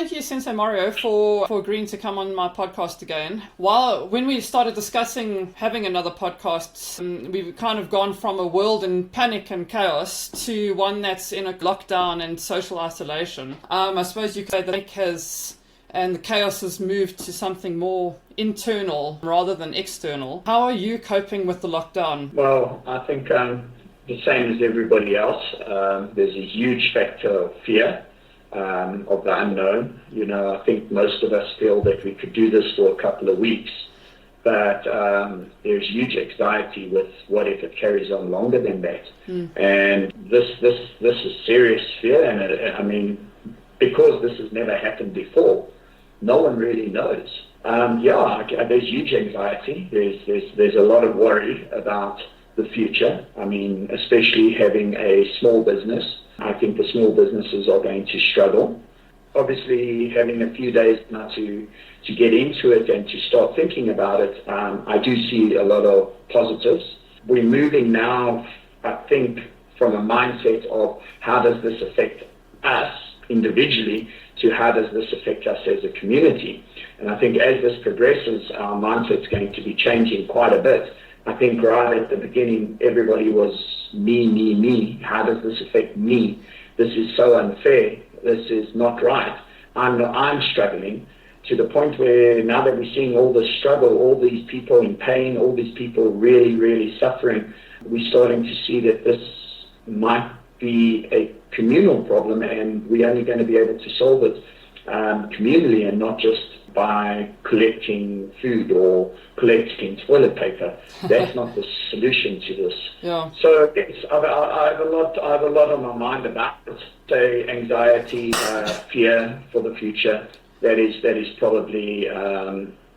thank you, Sensei Mario, for agreeing to come on my podcast again. When we started discussing having another podcast, we've kind of gone from a world in panic and chaos to one that's in a lockdown and social isolation. I suppose you could say the panic and the chaos has moved to something more internal rather than external. How are you coping with the lockdown? Well, I think the same as everybody else. There's a huge factor of fear. Of the unknown. I think most of us feel that we could do this for a couple of weeks, but there's huge anxiety with what if it carries on longer than that. And this is serious fear, and because this has never happened before, no one really knows. There's huge anxiety. There's a lot of worry about the future. Especially having a small business. I think the small businesses are going to struggle. Obviously, having a few days now to get into it and to start thinking about it, I do see a lot of positives. We're moving now, I think, from a mindset of how does this affect us individually to how does this affect us as a community. And I think as this progresses, our mindset's going to be changing quite a bit. I think right at the beginning, everybody was me. How does this affect me? This is so unfair. This is not right. I'm struggling to the point where now that we're seeing all this struggle, all these people in pain, all these people really, really suffering, we're starting to see that this might be a communal problem, and we're only going to be able to solve it communally and not just by collecting food or collecting toilet paper. That's not the solution to this. Yeah. So I have a lot on my mind about it. Say anxiety, fear for the future. That is probably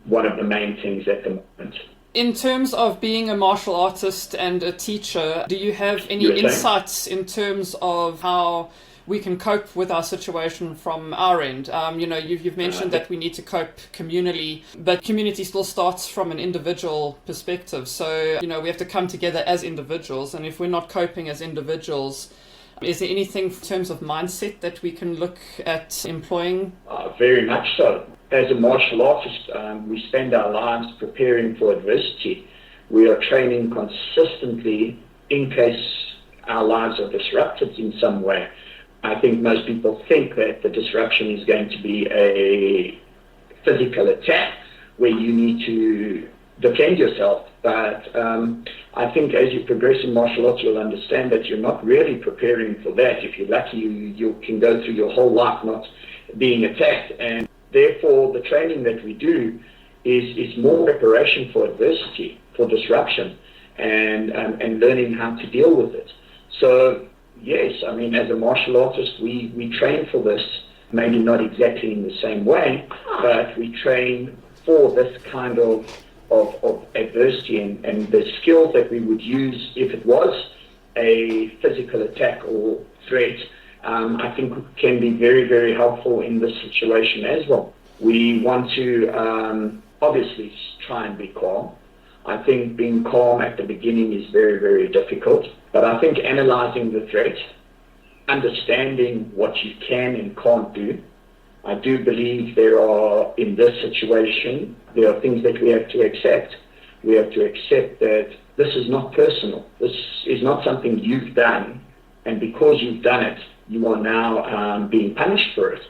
one of the main things at the moment. In terms of being a martial artist and a teacher, do you have any insights in terms of how we can cope with our situation from our end? You've mentioned that we need to cope communally, but community still starts from an individual perspective. So, we have to come together as individuals. And if we're not coping as individuals, is there anything in terms of mindset that we can look at employing? Very much so. As a martial artist, we spend our lives preparing for adversity. We are training consistently in case our lives are disrupted in some way. I think most people think that the disruption is going to be a physical attack where you need to defend yourself. But I think as you progress in martial arts, you'll understand that you're not really preparing for that. If you're lucky, you can go through your whole life not being attacked. And therefore, the training that we do is more preparation for adversity, for disruption, and learning how to deal with it. So, yes, as a martial artist, we train for this, maybe not exactly in the same way, but we train for this kind of adversity and the skills that we would use if it was a physical attack or threat, I think can be very, very helpful in this situation as well. We want to obviously try and be calm. I think being calm at the beginning is very, very difficult. But I think analyzing the threat, understanding what you can and can't do, I do believe in this situation, there are things that we have to accept. We have to accept that this is not personal. This is not something you've done, and because you've done it, you are now being punished for it.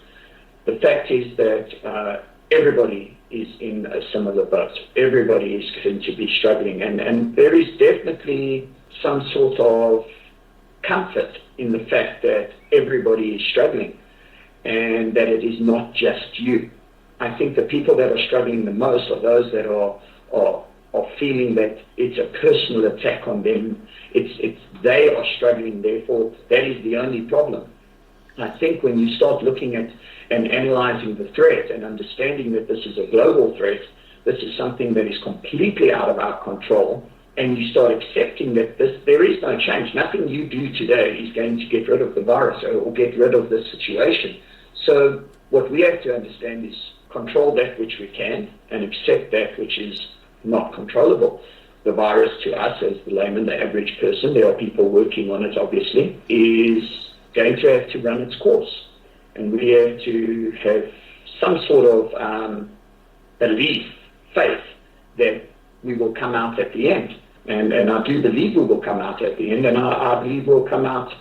The fact is that everybody is in a similar boat. Everybody is going to be struggling, and there is definitely some sort of comfort in the fact that everybody is struggling and that it is not just you. I think the people that are struggling the most are those that are feeling that it's a personal attack on them. They are struggling, therefore that is the only problem. I think when you start looking at and analyzing the threat and understanding that this is a global threat, this is something that is completely out of our control, and you start accepting that there is no change. Nothing you do today is going to get rid of the virus or get rid of this situation. So what we have to understand is control that which we can and accept that which is not controllable. The virus to us as the layman, the average person, there are people working on it obviously, is going to have to run its course. And we have to have some sort of belief, faith, that we will come out at the end. And I do believe we will come out at the end, and I believe we'll come out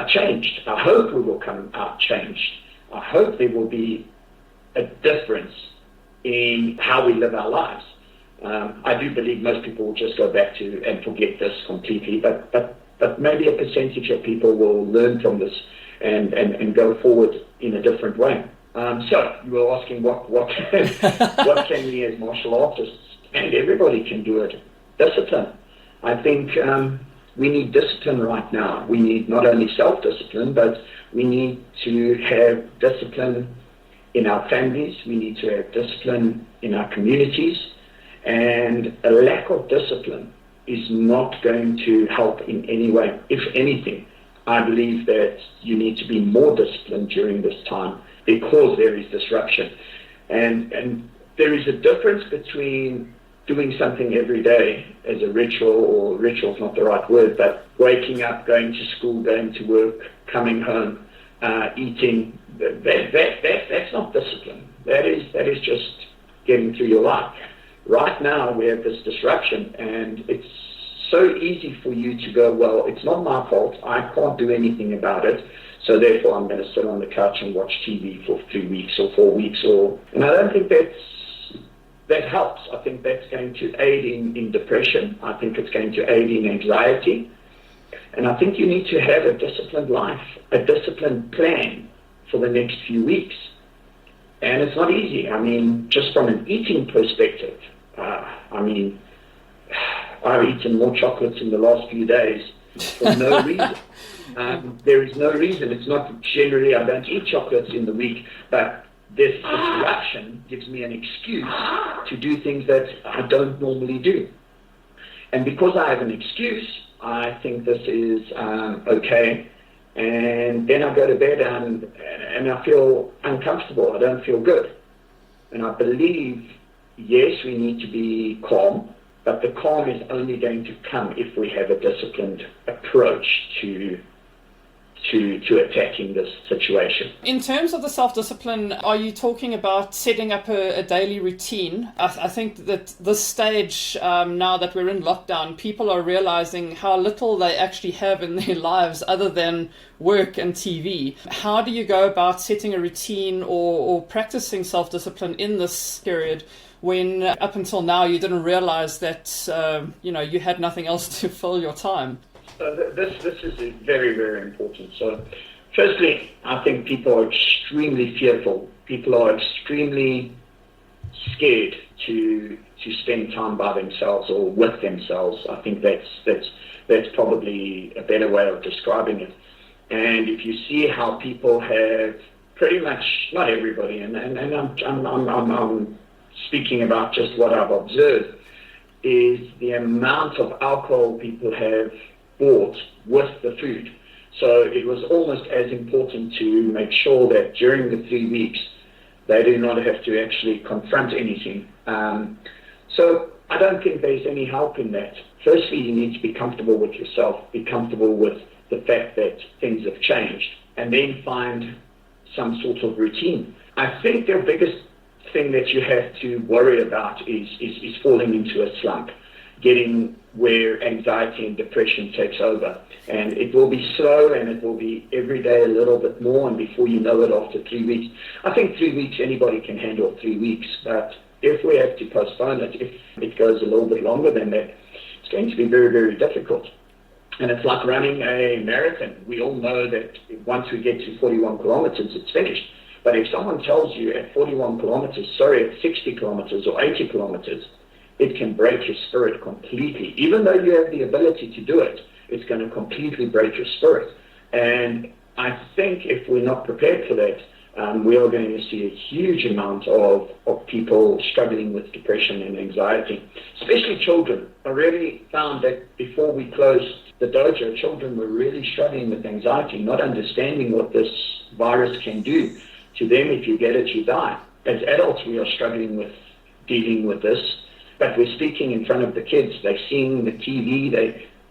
changed. I hope we will come out changed. I hope there will be a difference in how we live our lives. I do believe most people will just go back to and forget this completely, but maybe a percentage of people will learn from this and go forward in a different way. So you were asking what can we as martial artists, and everybody can do it, discipline. I think we need discipline right now. We need not only self-discipline, but we need to have discipline in our families. We need to have discipline in our communities. And a lack of discipline is not going to help in any way. If anything, I believe that you need to be more disciplined during this time because there is disruption. And there is a difference between doing something every day as a ritual, or ritual is not the right word, but waking up, going to school, going to work, coming home, eating. That's not discipline. That is just getting through your life. Right now we have this disruption, and it's so easy for you to go, well, it's not my fault, I can't do anything about it, so therefore I'm going to sit on the couch and watch TV for 3 weeks or 4 weeks, and I don't think that helps. I think that's going to aid in depression. I think it's going to aid in anxiety. And I think you need to have a disciplined life, a disciplined plan for the next few weeks. And it's not easy. I mean, just from an eating perspective, I've eaten more chocolates in the last few days for no reason. There is no reason. It's not generally, I don't eat chocolates in the week, but this disruption gives me an excuse to do things that I don't normally do. And because I have an excuse, I think this is okay. And then I go to bed and I feel uncomfortable. I don't feel good. And I believe, yes, we need to be calm, but the calm is only going to come if we have a disciplined approach to attacking this situation. In terms of the self-discipline, are you talking about setting up a daily routine? I think that this stage, now that we're in lockdown, people are realizing how little they actually have in their lives other than work and TV. How do you go about setting a routine or practicing self-discipline in this period when up until now you didn't realize that you had nothing else to fill your time? This is very, very important. So, firstly, I think people are extremely fearful. People are extremely scared to spend time by themselves or with themselves. I think that's probably a better way of describing it. And if you see how people have pretty much, not everybody, and I'm speaking about just what I've observed, is the amount of alcohol people have bought with the food. So it was almost as important to make sure that during the 3 weeks they do not have to actually confront anything. So I don't think there's any help in that. Firstly, you need to be comfortable with yourself, be comfortable with the fact that things have changed, and then find some sort of routine. I think the biggest thing that you have to worry about is falling into a slump, getting where anxiety and depression takes over. And it will be slow, and it will be every day a little bit more, and before you know it, after 3 weeks. I think 3 weeks, anybody can handle 3 weeks, but if we have to postpone it, if it goes a little bit longer than that, it's going to be very, very difficult. And it's like running a marathon. We all know that once we get to 41 kilometers, it's finished. But if someone tells you at 41 kilometers, at 60 kilometers or 80 kilometers, it can break your spirit completely. Even though you have the ability to do it, it's going to completely break your spirit. And I think if we're not prepared for that, we are going to see a huge amount of people struggling with depression and anxiety, especially children. I really found that before we closed the dojo, children were really struggling with anxiety, not understanding what this virus can do. To them, if you get it, you die. As adults, we are struggling with dealing with this. But we're speaking in front of the kids. They're seeing the TV.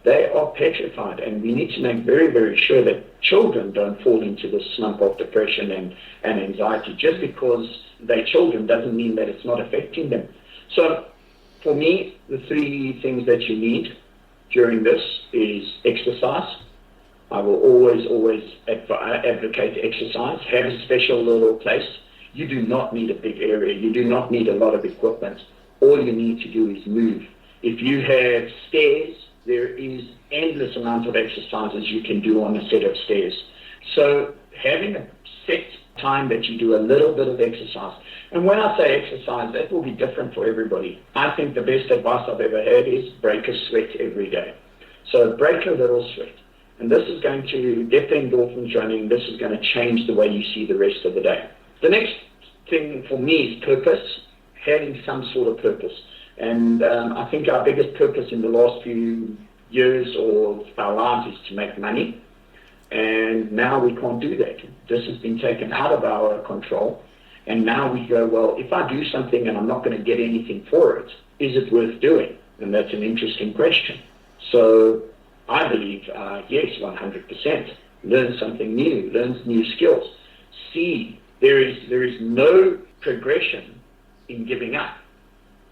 they are petrified, and we need to make very, very sure that children don't fall into this slump of depression and anxiety. Just because they're children doesn't mean that it's not affecting them. So for me, the three things that you need during this is exercise. I will always advocate exercise. Have a special little place. You do not need a big area. You do not need a lot of equipment. All you need to do is move. If you have stairs, there is endless amount of exercises you can do on a set of stairs. So having a set time that you do a little bit of exercise. And when I say exercise, that will be different for everybody. I think the best advice I've ever had is break a sweat every day. So break a little sweat. And this is going to get the endorphins running. This is going to change the way you see the rest of the day. The next thing for me is purpose, having some sort of purpose. And I think our biggest purpose in the last few years of our lives is to make money. And now we can't do that. This has been taken out of our control. And now we go, well, if I do something and I'm not going to get anything for it, is it worth doing? And that's an interesting question. So I believe, yes, 100%. Learn something new, learn new skills. See, there is no progression in giving up.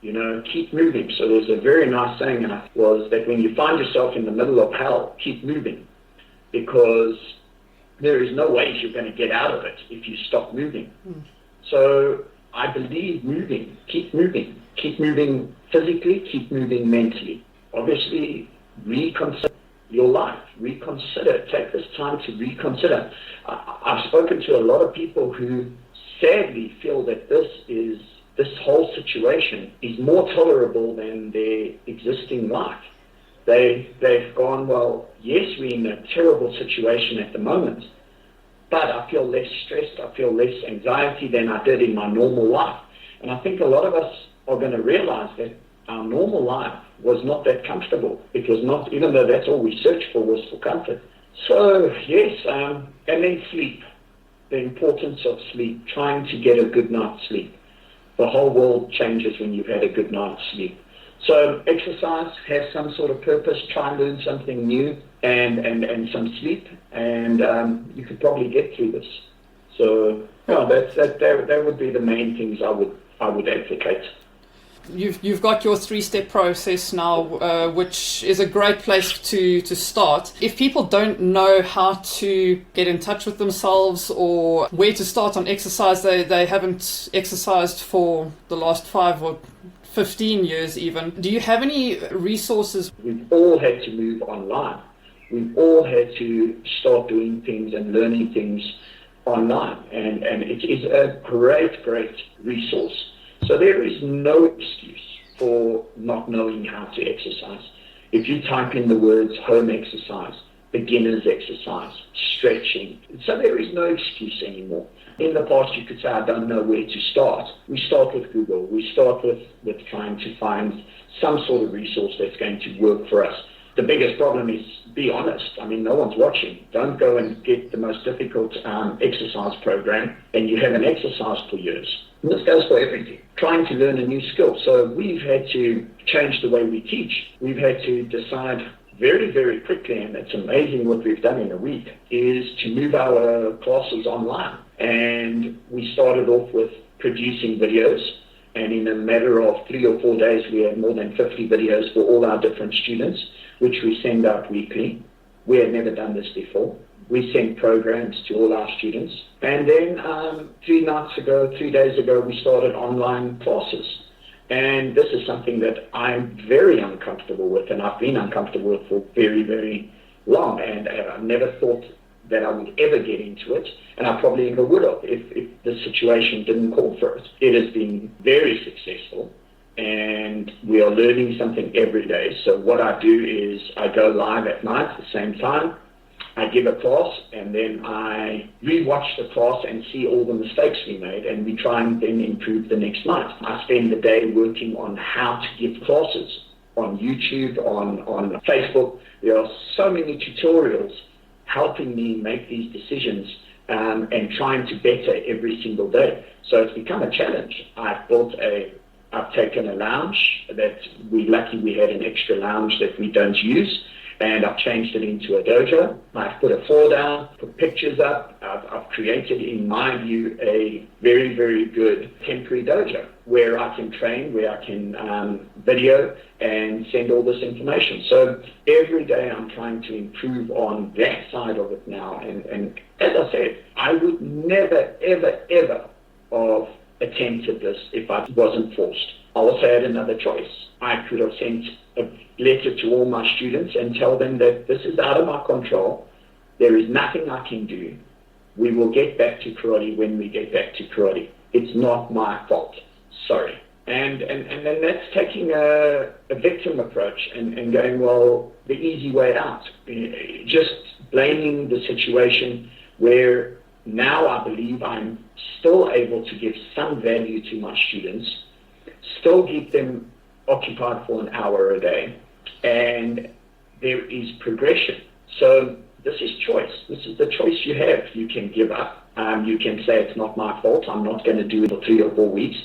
You know, keep moving. So there's a very nice saying was that when you find yourself in the middle of hell, keep moving. Because there is no way you're going to get out of it if you stop moving. So I believe keep moving physically, keep moving mentally. Obviously, reconsider your life, take this time to reconsider. I've spoken to a lot of people who sadly feel that this whole situation is more tolerable than their existing life. They've gone, well, yes, we're in a terrible situation at the moment, but I feel less stressed, I feel less anxiety than I did in my normal life. And I think a lot of us are going to realize that our normal life was not that comfortable. It was not, even though that's all we searched for was for comfort. So, yes, and then sleep. The importance of sleep, trying to get a good night's sleep. The whole world changes when you've had a good night's sleep. So exercise, have some sort of purpose, try and learn something new, and some sleep, and you could probably get through this. So that would be the main things I would advocate. You've got your 3-step process now, which is a great place to start. If people don't know how to get in touch with themselves or where to start on exercise, they haven't exercised for the last 5 or 15 years even. Do you have any resources? We've all had to move online. We've all had to start doing things and learning things online. And it is a great, great resource. So there is no excuse for not knowing how to exercise. If you type in the words home exercise, beginner's exercise, stretching, so there is no excuse anymore. In the past, you could say, I don't know where to start. We start with Google. We start with trying to find some sort of resource that's going to work for us. The biggest problem is, be honest. I mean, no one's watching. Don't go and get the most difficult exercise program and you haven't exercised for years. And this goes for everything. Trying to learn a new skill. So we've had to change the way we teach. We've had to decide very, very quickly, and it's amazing what we've done in a week, is to move our classes online. And we started off with producing videos, and in a matter of 3 or 4 days, we had more than 50 videos for all our different students, which we send out weekly. We had never done this before. We send programs to all our students. And then 3 days ago, we started online classes. And this is something that I'm very uncomfortable with, and I've been uncomfortable with for very, very long. And I never thought that I would ever get into it, and I probably never would have if the situation didn't call for it. It has been very successful, and we are learning something every day. So what I do is I go live at night at the same time. I give a class, and then I re-watch the class and see all the mistakes we made, and we try and then improve the next night. I spend the day working on how to give classes on YouTube, on Facebook. There are so many tutorials helping me make these decisions and trying to better every single day. So it's become a challenge. I've taken a lounge that we're lucky we had an extra lounge that we don't use. and I've changed it into a dojo. I've put a floor down, put pictures up. I've created, in my view, a very, very good temporary dojo where I can train, where I can video and send all this information. So every day I'm trying to improve on that side of it now. And as I said, I would never, ever, ever have attempted this if I wasn't forced. I also had another choice. I could have sent a letter to all my students and tell them that this is out of my control. There is nothing I can do. We will get back to karate when we get back to karate. It's not my fault. Sorry. And then that's taking a victim approach and going, well, the easy way out. Just blaming the situation where now I believe I'm still able to give some value to my students, still keep them occupied for an hour a day, and there is progression. So this is choice. This is the choice you have. You can give up. You can say it's not my fault. I'm not going to do it for 3 or 4 weeks.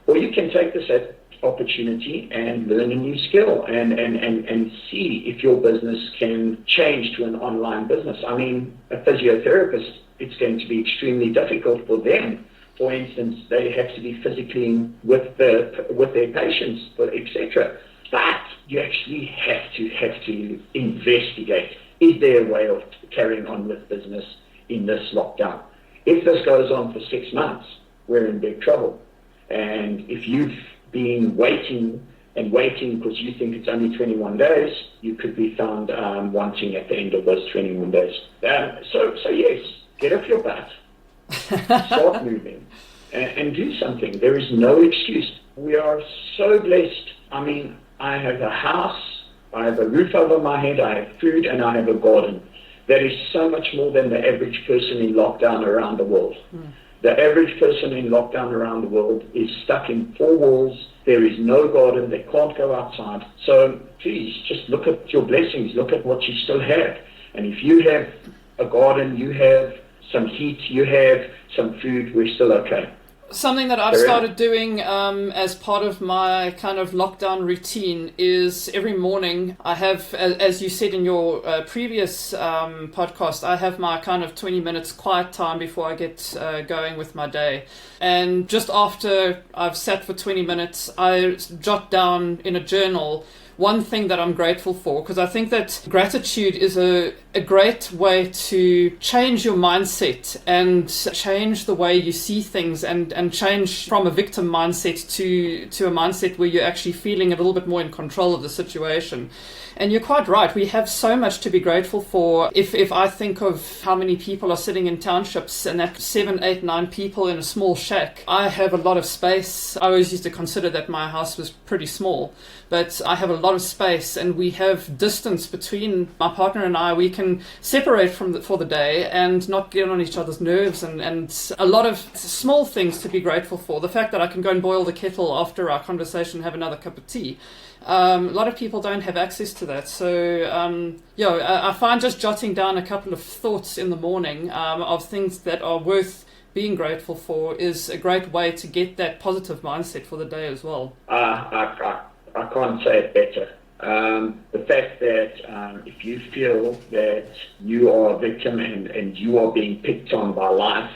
Or you can take this as opportunity and learn a new skill and see if your business can change to an online business. I mean, a physiotherapist, it's going to be extremely difficult for them. For instance, they have to be physically with their patients, etc. But you actually have to investigate. Is there a way of carrying on with business in this lockdown? If this goes on for 6 months, we're in big trouble. And if you've been waiting because you think it's only 21 days, you could be found wanting at the end of those 21 days. So yes, get off your butt. Start moving and do something. There is no excuse. We are so blessed. I mean, I have a house, I have a roof over my head, I have food, and I have a garden. That is so much more than the average person in lockdown around the world. The average person in lockdown around the world is stuck in 4 walls. There is no garden. They can't go outside. So please, just look at your blessings. Look at what you still have. And if you have a garden, you have some heat, you have some food, we're still okay. Something that I've started doing as part of my kind of lockdown routine is every morning I have, as you said in your previous podcast, I have my kind of 20 minutes quiet time before I get going with my day. And just after I've sat for 20 minutes, I jot down in a journal one thing that I'm grateful for, because I think that gratitude is a great way to change your mindset and change the way you see things and change from a victim mindset to a mindset where you're actually feeling a little bit more in control of the situation. And you're quite right. We have so much to be grateful for. If I think of how many people are sitting in townships and that's 7, 8, 9 people in a small shack, I have a lot of space. I always used to consider that my house was pretty small, but I have a lot of space and we have distance between my partner and I. We can separate for the day and not get on each other's nerves and a lot of small things to be grateful for. The fact that I can go and boil the kettle after our conversation and have another cup of tea. A lot of people don't have access to that. So, I find just jotting down a couple of thoughts in the morning of things that are worth being grateful for is a great way to get that positive mindset for the day as well. I can't say it better. The fact that if you feel that you are a victim and you are being picked on by life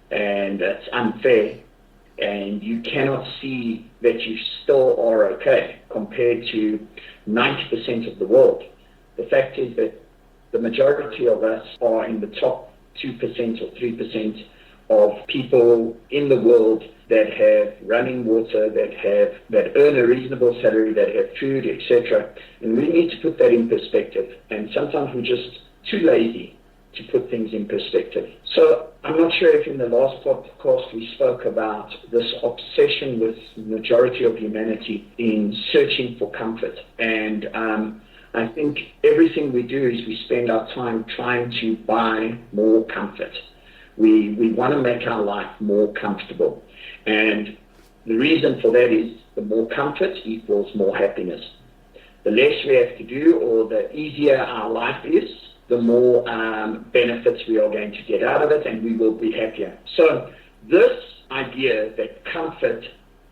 and it's unfair, and you cannot see that you still are okay compared to 90% of the world. The fact is that the majority of us are in the top 2% or 3% of people in the world that have running water, that earn a reasonable salary, that have food, etc. And we need to put that in perspective. And sometimes we're just too lazy to put things in perspective. So I'm not sure if in the last podcast we spoke about this obsession with the majority of humanity in searching for comfort. And I think everything we do is we spend our time trying to buy more comfort. We want to make our life more comfortable. And the reason for that is the more comfort equals more happiness. The less we have to do or the easier our life is, the more benefits we are going to get out of it and we will be happier. So this idea that comfort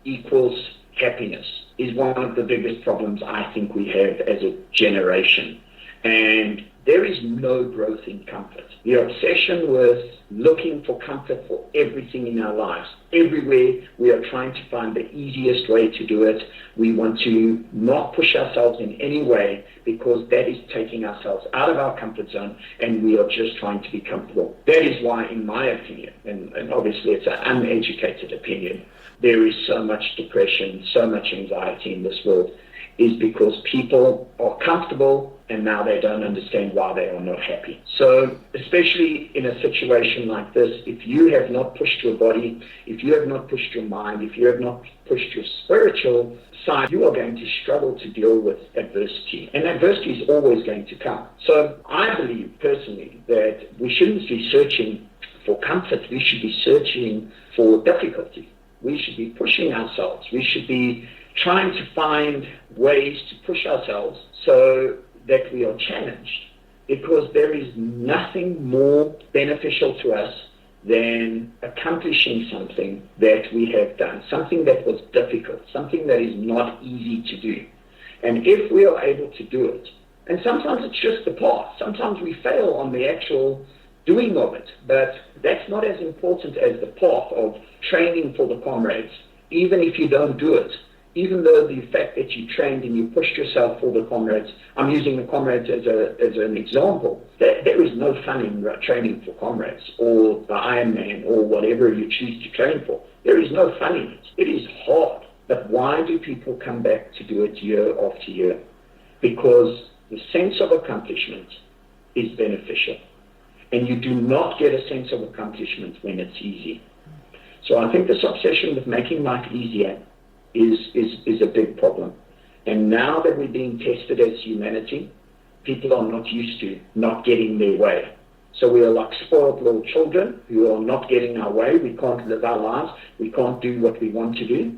equals happiness is one of the biggest problems I think we have as a generation. And there is no growth in comfort. The obsession with looking for comfort for everything in our lives. Everywhere we are trying to find the easiest way to do it. We want to not push ourselves in any way because that is taking ourselves out of our comfort zone and we are just trying to be comfortable. That is why, in my opinion, and obviously it's an uneducated opinion, there is so much depression, so much anxiety in this world, is because people are comfortable and now they don't understand why they are not happy. So especially in a situation like this, if you have not pushed your body, if you have not pushed your mind, if you have not pushed your spiritual side, you are going to struggle to deal with adversity. And adversity is always going to come. So I believe personally that we shouldn't be searching for comfort. We should be searching for difficulty. We should be pushing ourselves. We should be trying to find ways to push ourselves so that we are challenged, because there is nothing more beneficial to us than accomplishing something that we have done, something that was difficult, something that is not easy to do. And if we are able to do it, and sometimes it's just the path, sometimes we fail on the actual doing of it, but that's not as important as the path of training for the comrades, even if you don't do it. Even though the fact that you trained and you pushed yourself for the comrades, I'm using the comrades as an example, there is no fun in training for comrades or the Ironman or whatever you choose to train for. There is no fun in it. It is hard. But why do people come back to do it year after year? Because the sense of accomplishment is beneficial. And you do not get a sense of accomplishment when it's easy. So I think this obsession with making life easier is a big problem. And now that we're being tested as humanity, people are not used to not getting their way. So we are like spoiled little children who are not getting our way. We can't live our lives. We can't do what we want to do.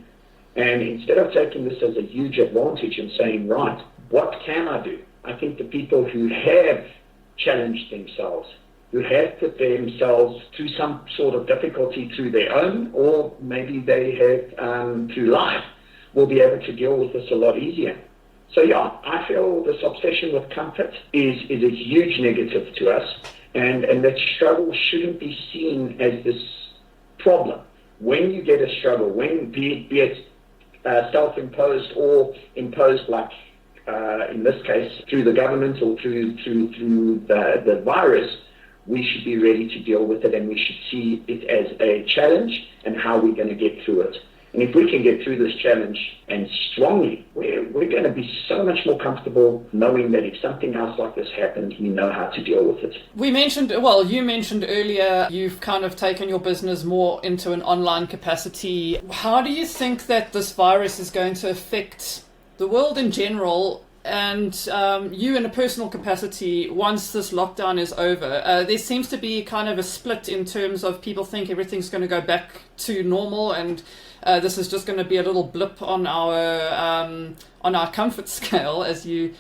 And instead of taking this as a huge advantage and saying, right, what can I do? I think the people who have challenged themselves, who have put themselves through some sort of difficulty through their own, or maybe they have through life, will be able to deal with this a lot easier. So yeah, I feel this obsession with comfort is a huge negative to us, and that struggle shouldn't be seen as this problem. When you get a struggle, be it self-imposed or imposed, like in this case through the government or through the virus, we should be ready to deal with it, and we should see it as a challenge and how we're going to get through it. And if we can get through this challenge and strongly, we're going to be so much more comfortable knowing that if something else like this happens, we know how to deal with it. You mentioned earlier you've kind of taken your business more into an online capacity. How do you think that this virus is going to affect the world in general, and you in a personal capacity once this lockdown is over? There seems to be kind of a split in terms of people think everything's going to go back to normal, and this is just going to be a little blip on our comfort scale, as you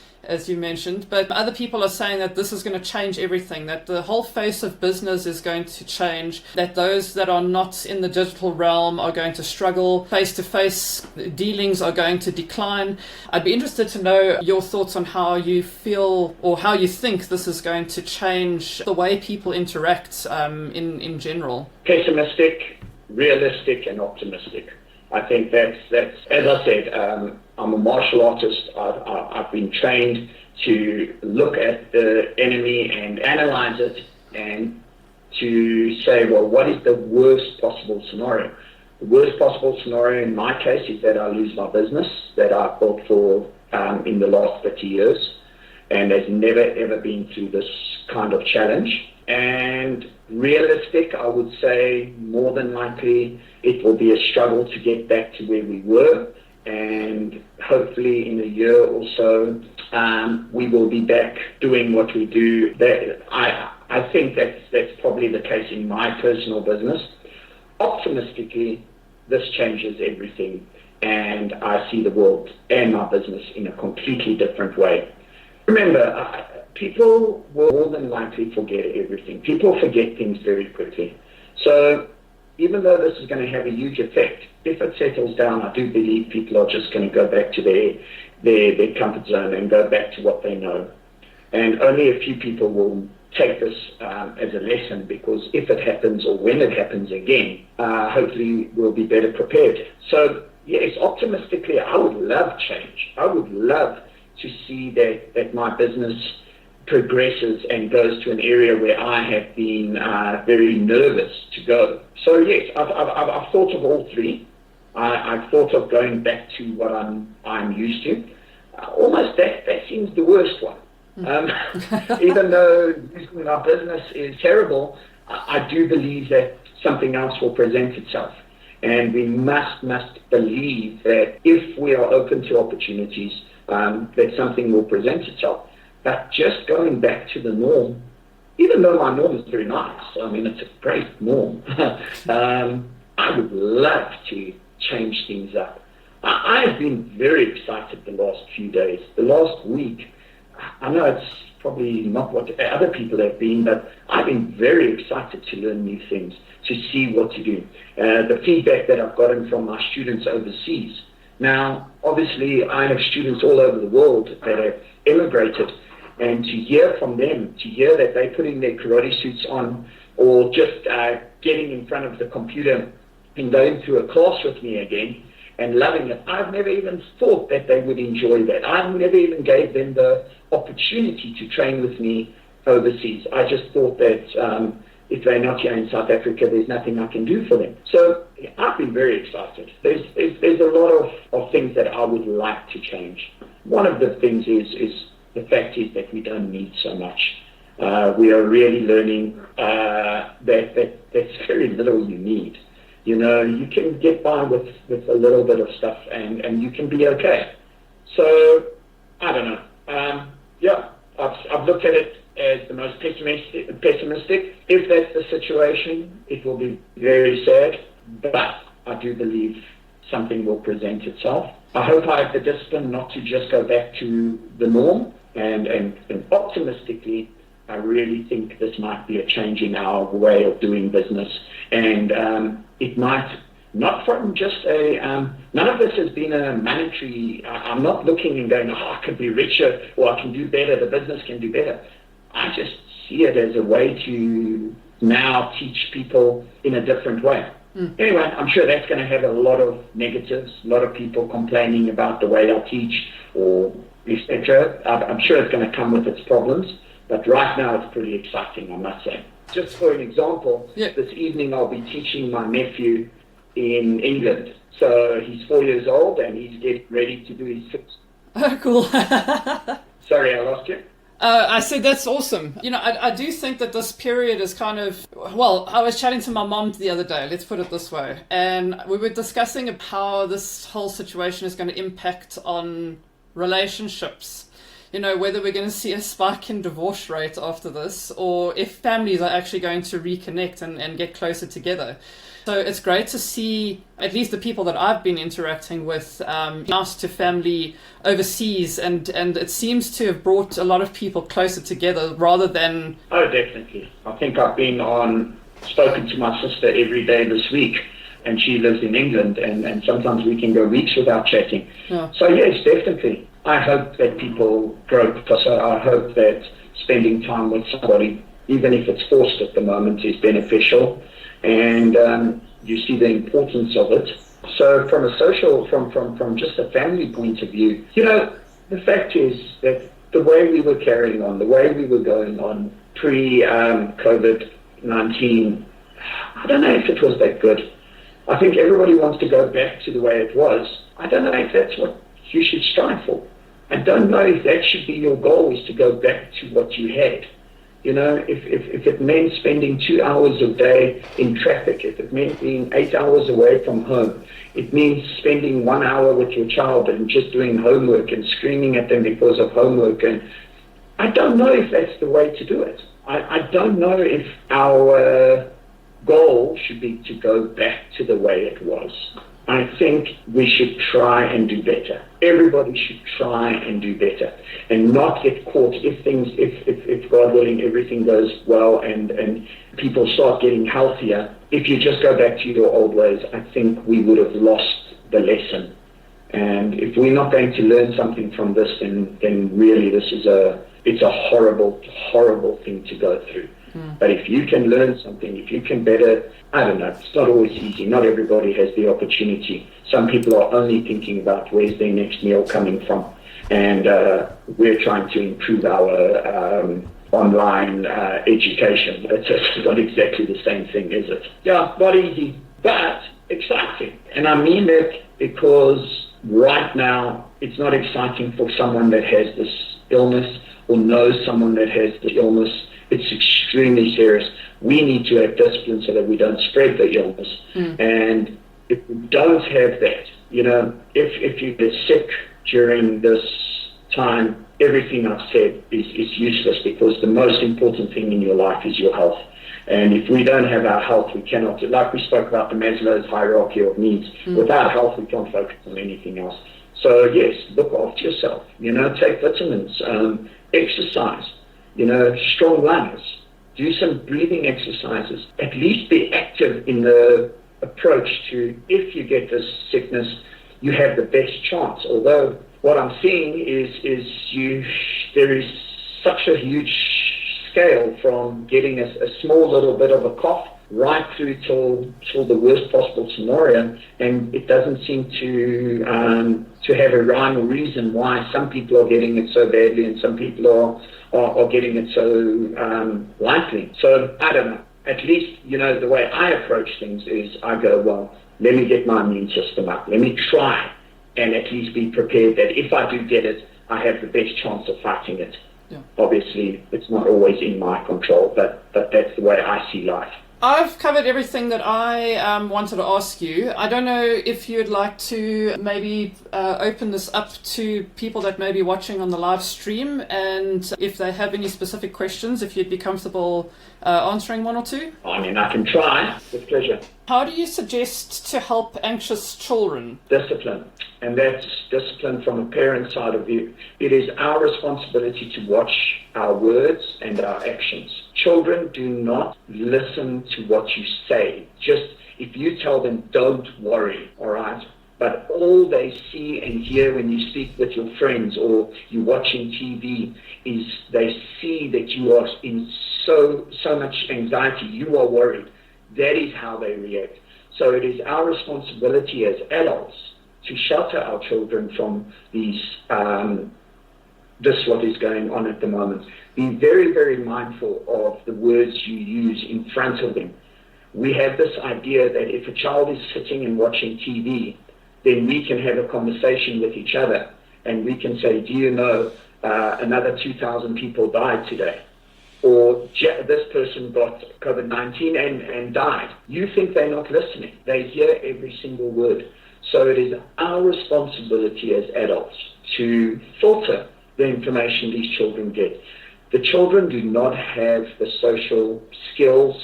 mentioned. But other people are saying that this is going to change everything, that the whole face of business is going to change, that those that are not in the digital realm are going to struggle, face-to-face dealings are going to decline. I'd be interested to know your thoughts on how you feel or how you think this is going to change the way people interact in general. Pessimistic, realistic, and optimistic. I think that's as I said, I'm a martial artist. I've been trained to look at the enemy and analyze it and to say, well, what is the worst possible scenario? The worst possible scenario in my case is that I lose my business that I've built for in the last 30 years and has never ever been through this kind of challenge. And realistic, I would say more than likely it will be a struggle to get back to where we were, and hopefully in a year or so we will be back doing what we do. I think that's probably the case in my personal business. Optimistically, this changes everything, and I see the world and my business in a completely different way. Remember, people will more than likely forget everything. People forget things very quickly. So even though this is going to have a huge effect, if it settles down, I do believe people are just going to go back to their comfort zone and go back to what they know. And only a few people will take this as a lesson, because if it happens or when it happens again, hopefully we'll be better prepared. So yes, optimistically, I would love change. I would love to see that my business progresses and goes to an area where I have been very nervous to go. So yes, I've thought of all three. I've thought of going back to what I'm used to. Almost that seems the worst one. Even though losing our business is terrible, I do believe that something else will present itself. And we must believe that if we are open to opportunities, that something will present itself. But just going back to the norm, even though my norm is very nice, I mean, it's a great norm, I would love to change things up. I've been very excited the last few days. The last week, I know it's probably not what other people have been, but I've been very excited to learn new things, to see what to do. The feedback that I've gotten from my students overseas. Now, obviously, I have students all over the world that have immigrated, and to hear from them, to hear that they're putting their karate suits on, or just getting in front of the computer and going through a class with me again, and loving it. I've never even thought that they would enjoy that. I never even gave them the opportunity to train with me overseas. I just thought that if they're not here in South Africa, there's nothing I can do for them. So I've been very excited. There's a lot of things that I would like to change. One of the things is the fact is that we don't need so much. We are really learning that there's very little you need. You know, you can get by with a little bit of stuff, and you can be okay. So, I don't know. Yeah, I've looked at it as the most pessimistic. If that's the situation, it will be very sad, but I do believe something will present itself. I hope I have the discipline not to just go back to the norm, and optimistically, I really think this might be a change in our way of doing business, and it might, not from just none of this has been a monetary, I'm not looking and going, I can be richer, or I can do better, the business can do better. I just see it as a way to now teach people in a different way. Anyway, I'm sure that's going to have a lot of negatives, a lot of people complaining about the way I teach, or etc. I'm sure it's going to come with its problems. But right now it's pretty exciting, I must say. Just for an example, This evening I'll be teaching my nephew in England. So he's 4 years old and he's getting ready to do his sixth. Oh, cool. Sorry, I lost you. I said that's awesome. You know, I do think that this period is kind of, well, I was chatting to my mom the other day, let's put it this way, and we were discussing how this whole situation is going to impact on relationships. You know, whether we're going to see a spike in divorce rate after this, or if families are actually going to reconnect and get closer together. So it's great to see at least the people that I've been interacting with nice to family overseas, and it seems to have brought a lot of people closer together rather than... Oh, definitely. I think I've been spoken to my sister every day this week, and she lives in England, and sometimes we can go weeks without chatting. Yeah. So yes, definitely. I hope that people grow closer. I hope that spending time with somebody, even if it's forced at the moment, is beneficial, and you see the importance of it. So from a social, from just a family point of view, you know, the fact is that the way we were carrying on, the way we were going on pre-COVID-19, I don't know if it was that good. I think everybody wants to go back to the way it was. I don't know if that's what you should strive for. I don't know if that should be your goal, is to go back to what you had. You know, if it meant spending 2 hours a day in traffic, if it meant being 8 hours away from home, it means spending 1 hour with your child and just doing homework and screaming at them because of homework. And I don't know if that's the way to do it. I don't know if our goal should be to go back to the way it was. I think we should try and do better. Everybody should try and do better, and not get caught if God willing everything goes well and people start getting healthier. If you just go back to your old ways, I think we would have lost the lesson. And if we're not going to learn something from this, then really this is a It's a horrible, horrible thing to go through. But if you can learn something, if you can better, I don't know, it's not always easy. Not everybody has the opportunity. Some people are only thinking about where's their next meal coming from. And we're trying to improve our online education. It's not exactly the same thing, is it? Yeah, not easy, but exciting. And I mean that because right now it's not exciting for someone that has this illness or knows someone that has the illness. It's extremely serious. We need to have discipline so that we don't spread the illness. And if we don't have that, you know, if you get sick during this time, everything I've said is useless, because the most important thing in your life is your health. And if we don't have our health, we cannot, like we spoke about the Maslow's hierarchy of needs, without health, we can't focus on anything else. So yes, look after yourself, you know, take vitamins, exercise, you know, strong lungs, do some breathing exercises, at least be active in the approach to, if you get this sickness, you have the best chance. Although what I'm seeing is there is such a huge scale from getting a small little bit of a cough right through till the worst possible scenario, and it doesn't seem to have a rhyme or reason why some people are getting it so badly and some people are getting it so lightly. So I don't know. At least, you know, the way I approach things is I go, well, let me get my immune system up. Let me try and at least be prepared that if I do get it, I have the best chance of fighting it. Yeah. Obviously, it's not always in my control, but that's the way I see life. I've covered everything that I wanted to ask you. I don't know if you'd like to maybe open this up to people that may be watching on the live stream, and if they have any specific questions, if you'd be comfortable answering one or two. I mean, I can try, with pleasure. How do you suggest to help anxious children? Discipline. And that's discipline from a parent side of view. It is our responsibility to watch our words and our actions. Children do not listen to what you say. Just if you tell them, don't worry, all right? But all they see and hear when you speak with your friends or you're watching TV is they see that you are in so much anxiety. You are worried. That is how they react. So it is our responsibility as adults to shelter our children from these, this what is going on at the moment. Be very, very mindful of the words you use in front of them. We have this idea that if a child is sitting and watching TV, then we can have a conversation with each other and we can say, do you know another 2,000 people died today? Or this person got COVID-19 and died. You think they're not listening. They hear every single word. So it is our responsibility as adults to filter the information these children get. The children do not have the social skills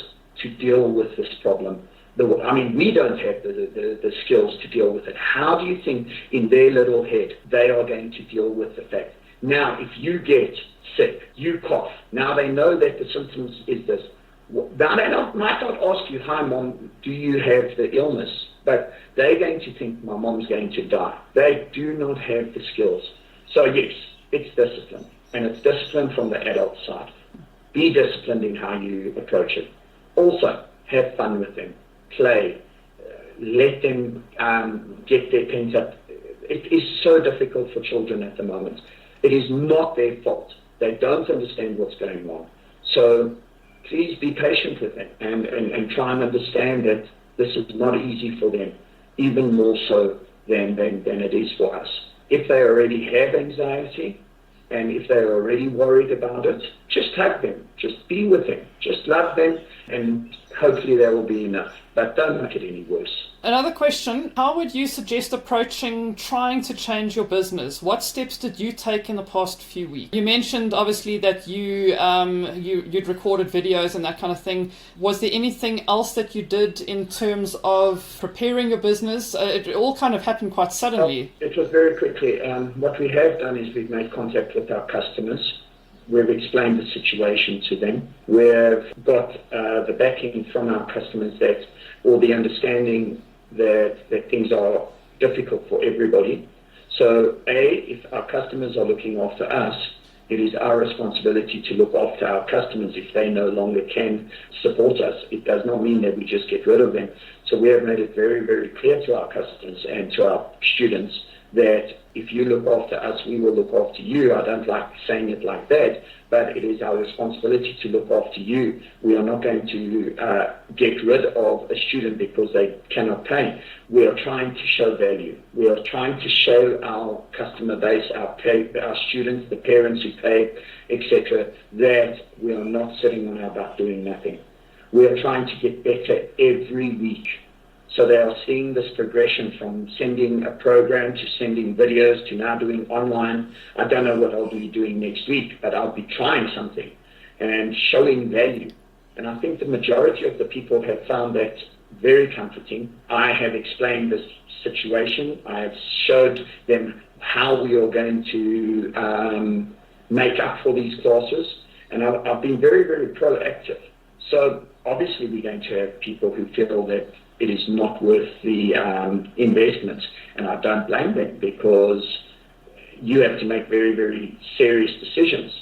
to deal with this problem. I mean, we don't have the skills to deal with it. How do you think in their little head they are going to deal with the fact? Now, if you get sick, you cough, now they know that the symptoms is this. Now they might not ask you, hi mom, do you have the illness? But they're going to think my mom's going to die. They do not have the skills. So yes, it's discipline. And it's discipline from the adult side. Be disciplined in how you approach it. Also, have fun with them. Play. Let them get their pent up. It is so difficult for children at the moment. It is not their fault. They don't understand what's going on. So please be patient with them and try and understand that this is not easy for them, even more so than it is for us. If they already have anxiety and if they're already worried about it, just hug them, just be with them, just love them, and hopefully that will be enough. But don't make it any worse. Another question, how would you suggest approaching trying to change your business? What steps did you take in the past few weeks? You mentioned obviously that you'd recorded videos and that kind of thing. Was there anything else that you did in terms of preparing your business? It all kind of happened quite suddenly. It was very quickly. What we have done is we've made contact with our customers. We've explained the situation to them. We've got the backing from our customers or the understanding that things are difficult for everybody. So if our customers are looking after us, It is our responsibility to look after our customers if they no longer can support us. It does not mean that we just get rid of them. So we have made it very, very clear to our customers and to our students that if you look after us, we will look after you. I don't like saying it like that, but it is our responsibility to look after you. We are not going to get rid of a student because they cannot pay. We are trying to show value. We are trying to show our customer base, our students, the parents who pay, etc., that we are not sitting on our butt doing nothing. We are trying to get better every week. So they are seeing this progression from sending a program to sending videos to now doing online. I don't know what I'll be doing next week, but I'll be trying something and showing value. And I think the majority of the people have found that very comforting. I have explained this situation. I have showed them how we are going to make up for these classes. And I've been very, very proactive. So obviously we're going to have people who feel that it is not worth the investment, and I don't blame them, because you have to make very, very serious decisions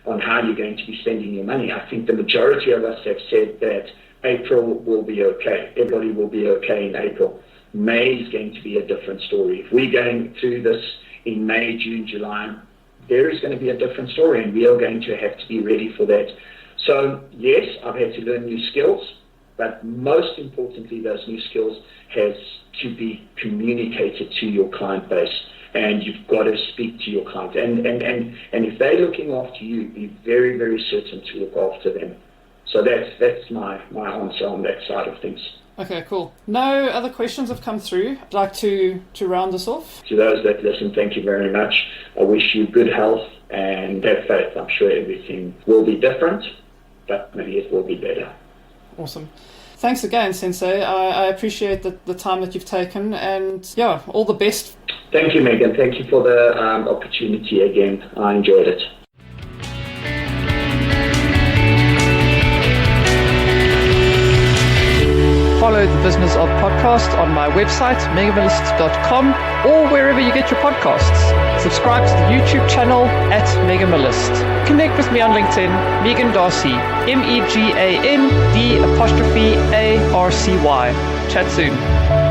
on how you're going to be spending your money. I think the majority of us have said that April will be okay. Everybody will be okay in April. May is going to be a different story. If we're going through this in May, June, July, there is going to be a different story, and we are going to have to be ready for that. So yes, I've had to learn new skills, but most importantly, those new skills has to be communicated to your client base, and you've got to speak to your client. And if they're looking after you, be very, very certain to look after them. So that's my answer on that side of things. Okay, cool. No other questions have come through. I'd like to round this off. To those that listen, thank you very much. I wish you good health and have faith. I'm sure everything will be different, but maybe it will be better. Awesome. Thanks again, Sensei. I appreciate the time that you've taken, and yeah, all the best. Thank you, Megan. Thank you for the opportunity again. I enjoyed it. Follow the Business of Podcast on my website, megamalist.com, or wherever you get your podcasts. Subscribe to the YouTube channel @megamalist. Connect with me on LinkedIn, Megan Darcy, MEGAND'Arcy. Chat soon.